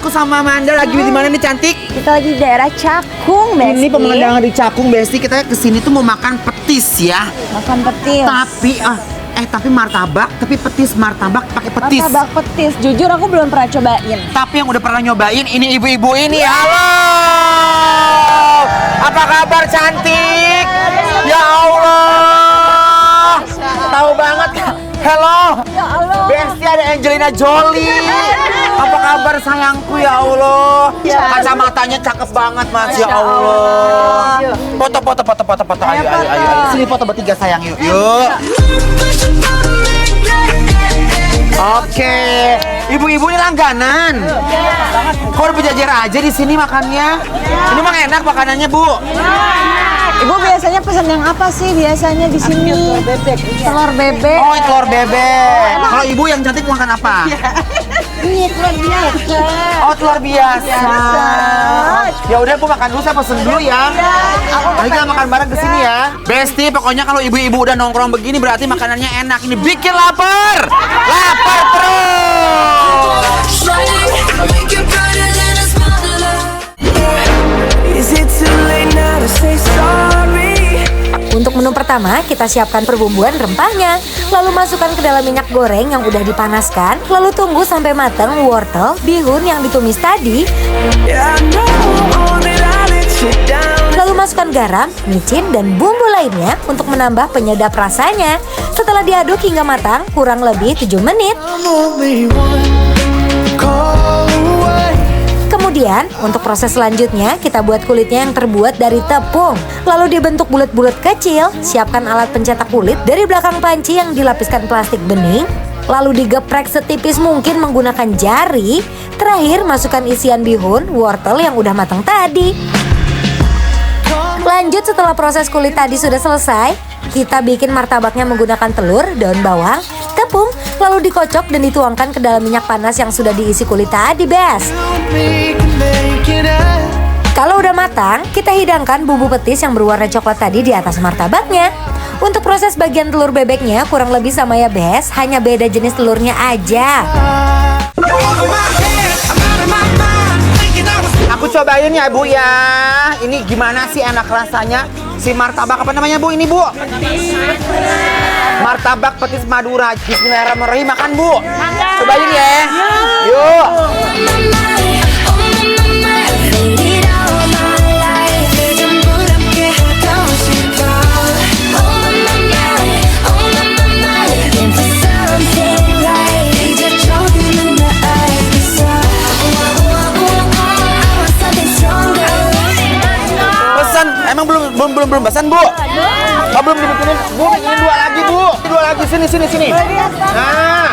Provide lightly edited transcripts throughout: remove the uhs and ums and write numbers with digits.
aku sama Amanda lagi di mana nih cantik? Kita lagi di daerah Cakung, Besti. Ini pemandangan di Cakung, Besti. Kita kesini tuh mau makan petis ya. Makan petis. Tapi martabak, tapi petis martabak pakai petis. Martabak petis. Jujur aku belum pernah cobain. Tapi yang udah pernah nyobain ini ibu-ibu ini. Halo. Apa kabar cantik? Ya Allah. Tahu banget. Hello. Ya Allah. Besti ada Angelina Jolie. Apa kabar sayangku ya Allah? Kacamatanya cakep banget Mas ya Allah. Foto. Ayo. Sini foto bertiga sayang yuk. Oke, ibu-ibu ini langganan. Kok udah berjajar aja di sini makannya? Ini mah enak makanannya, Bu. Ibu biasanya pesan yang apa sih biasanya di sini? Telur bebek. Telur bebek. Oh, telur bebek. Kalau ibu yang cantik makan apa? Ini telur biasa. Oh, telur biasa. Ya udah, aku makan dulu, saya pesen dulu ya. Nanti kita makan bareng kesini ya. Besti, pokoknya kalau ibu-ibu udah nongkrong begini berarti makanannya enak. Ini bikin lapar. Lapar terus. Untuk menu pertama, kita siapkan perbumbuan rempahnya. Lalu masukkan ke dalam minyak goreng yang udah dipanaskan. Lalu tunggu sampai matang wortel, bihun yang ditumis tadi. Lalu masukkan garam, micin, dan bumbu lainnya untuk menambah penyedap rasanya. Setelah diaduk hingga matang, kurang lebih 7 menit. Kemudian, untuk proses selanjutnya, kita buat kulitnya yang terbuat dari tepung. Lalu dibentuk bulat-bulat kecil. Siapkan alat pencetak kulit dari belakang panci yang dilapiskan plastik bening. Lalu digeprek setipis mungkin menggunakan jari. Terakhir, masukkan isian bihun, wortel yang udah matang tadi. Lanjut, setelah proses kulit tadi sudah selesai, kita bikin martabaknya menggunakan telur, daun bawang, tepung, lalu dikocok dan dituangkan ke dalam minyak panas yang sudah diisi kulit tadi, Bes. Kalau udah matang, kita hidangkan bumbu petis yang berwarna coklat tadi di atas martabaknya. Untuk proses bagian telur bebeknya kurang lebih sama ya, Bes, hanya beda jenis telurnya aja. Aku cobain ya, Bu ya. Ini gimana sih enak rasanya? Si martabak apa namanya, Bu? Ini, Bu. Martabak petis Madura. Bismillahirrahmanirrahim. Makan, Bu. Cobain ya. Yuk. Emang belum pesan, Bu? Oh, belum dibikinin. Bu, bikinin 2 lagi, Bu. 2 lagi, sini. Nah,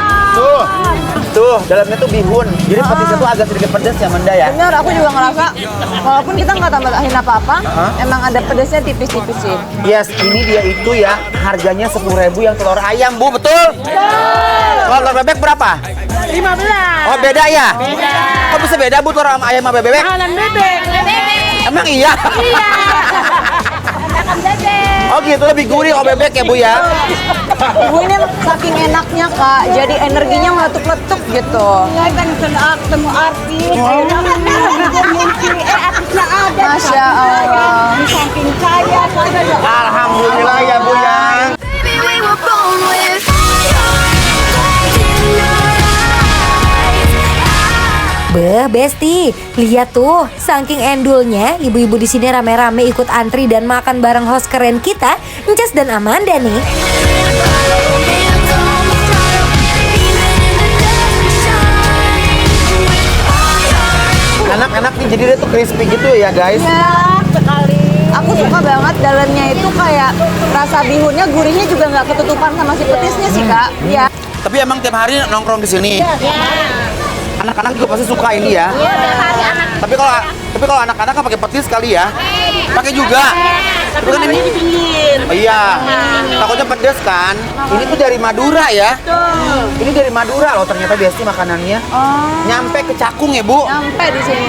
tuh, dalamnya tuh bihun. Jadi petisnya tuh agak sedikit pedas ya, Manda ya. Bener, aku juga ngerasa walaupun kita nggak tambahin apa-apa, emang ada pedasnya tipis-tipis sih. Yes, ini dia itu ya. Harganya 10.000 yang telur ayam, Bu, betul? Kalau telur bebek berapa? 15. Oh, beda ya? Beda. Kok bisa beda, Bu, telur ayam sama bebek? Mahalan bebek. Emang iya? Iya. Makan bebek. Oh gitu, lebih gurih kalau bebek ya, Bu ya? Ibu ini saking enaknya, Kak, jadi energinya meletup-letup gitu. Saya kan ketemu artis, artisnya ada. Masya Allah. Saking kaya. Alhamdulillah ya, Bu ya. Beh, Besti, lihat tuh, saking endulnya, ibu-ibu di sini rame-rame ikut antri dan makan bareng host keren kita, Encas dan Amanda nih. Enak-enak nih, jadi dia tuh crispy gitu ya, guys. Ya, sekali. Aku suka banget dalamnya itu kayak rasa bihunnya, gurihnya juga nggak ketutupan sama si petisnya sih, Kak. Ya. Tapi emang tiap hari nongkrong di sini. Anak-anak juga pasti suka ini ya. Iya, tiap hari anak. Tapi kalau anak-anak kan pakai petis kali ya. Pakai juga. Tapi kan ini dingin. Oh, iya. Takutnya pedes kan. Ini tuh dari Madura ya. Ini dari Madura loh ternyata Besti makanannya. Nyampe ke Cakung ya, Bu. Sampai di sini.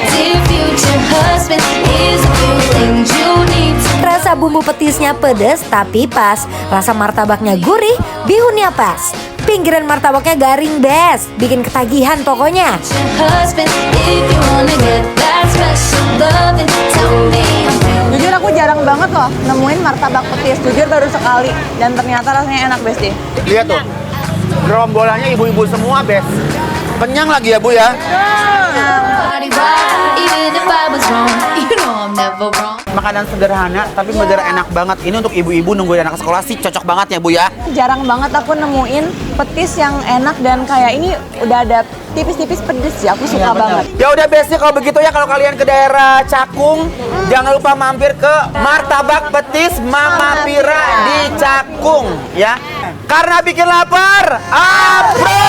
Rasa bumbu petisnya pedas tapi pas, rasa martabaknya gurih, bihunnya pas. Pinggiran martabaknya garing, Bes. Bikin ketagihan pokoknya. husband. If you wanna get that special loving, tell me I'm feeling. Jujur aku jarang banget loh nemuin martabak petis. Jujur baru sekali dan ternyata rasanya enak, Besti. Lihat tuh, gerombolannya ibu-ibu semua, Bes. Kenyang lagi ya, Bu ya. Body rock, even if I was wrong, you know I'm never wrong. Makanan sederhana tapi bener enak banget. Ini untuk ibu-ibu nungguin anak sekolah sih cocok banget ya, Bu ya. Jarang banget aku nemuin petis yang enak dan kayak ini udah ada tipis-tipis pedes sih. Aku suka banget. Ya udah Besti, kalau begitu ya, kalau kalian ke daerah Cakung, jangan lupa mampir ke Martabak Petis Mama Pira di Cakung ya. Karena bikin lapar, apro!